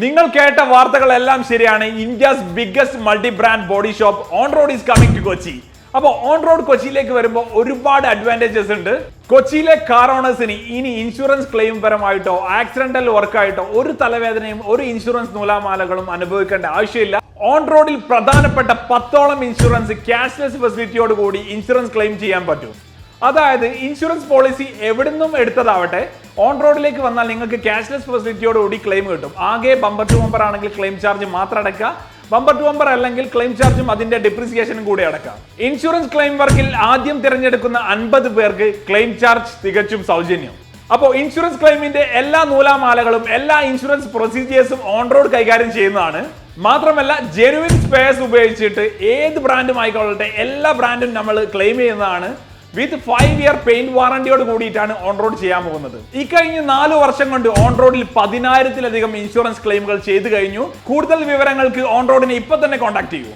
നിങ്ങൾ കേട്ട വാർത്തകളെല്ലാം ശരിയാണ്. India's biggest multi brand body shop OnRoad is coming to Kochi. അപ്പോൾ ഓൺറോഡ് കൊച്ചിയിലേക്ക് വരുമ്പോൾ ഒരുപാട് അഡ്വാൻറ്റേജസ് ഉണ്ട്. കൊച്ചിയിലെ കാർ ഓണേഴ്സിന് ഇനി ഇൻഷുറൻസ് ക്ലെയിം പരമായിട്ടോ ആക്സിഡന്റൽ വർക്കായിട്ടോ ഒരു തലവേദനയും ഒരു ഇൻഷുറൻസ് നൂലാമാലകളും അനുഭവിക്കേണ്ട ആവശ്യമില്ല. ഓൺറോഡിൽ പ്രധാനപ്പെട്ട 10ഓളം ഇൻഷുറൻസ് ക്യാഷ്ലെസ് ഫെസിലിറ്റിയോട് കൂടി ഇൻഷുറൻസ് ക്ലെയിം ചെയ്യാൻ പറ്റും. അതായത് ഇൻഷുറൻസ് പോളിസി എവിടുന്നും എടുത്തതാവട്ടെ ഓൺറോഡിലേക്ക് വന്നാൽ നിങ്ങൾക്ക് ക്യാഷ്ലെസ് ഫെസിലിറ്റിയോട് കൂടി ക്ലെയിം കിട്ടും. ആകെ ബമ്പർ ടു ബമ്പർ ആണെങ്കിൽ ക്ലെയിം ചാർജ് മാത്രം അടക്കുക, ബമ്പർ ടു ബമ്പർ അല്ലെങ്കിൽ ക്ലെയിം ചാർജും അതിന്റെ ഡെപ്രിസിയേഷനും കൂടി അടക്കാം. ഇൻഷുറൻസ് ക്ലെയിം വർക്കിൽ ആദ്യം തിരഞ്ഞെടുക്കുന്ന 50 പേർക്ക് ക്ലെയിം ചാർജ് തികച്ചും സൗജന്യം. അപ്പോൾ ഇൻഷുറൻസ് ക്ലെയിമിന്റെ എല്ലാ നൂലാമാലകളും എല്ലാ ഇൻഷുറൻസ് പ്രൊസീജിയേഴ്സും ഓൺറോഡ് കൈകാര്യം ചെയ്യുന്നതാണ്. മാത്രമല്ല ജെനുവിൻ സ്പെയർസ് ഉപയോഗിച്ചിട്ട് ഏത് ബ്രാൻഡും ആയിക്കൊള്ളട്ടെ എല്ലാ ബ്രാൻഡും നമ്മൾ ക്ലെയിം ചെയ്യുന്നതാണ്. വിത്ത് 5 ഇയർ പെയിന്റ് വാറന്റിയോട് കൂടിയിട്ടാണ് ഓൺറോഡ് ചെയ്യാൻ പോകുന്നത്. ഈ കഴിഞ്ഞ 4 വർഷം കൊണ്ട് ഓൺറോഡിൽ 10,000-ലധികം ഇൻഷുറൻസ് ക്ലെയിമുകൾ ചെയ്തു കഴിഞ്ഞു. കൂടുതൽ വിവരങ്ങൾക്ക് ഓൺറോഡിനെ ഇപ്പൊ തന്നെ കോൺടാക്ട് ചെയ്യൂ.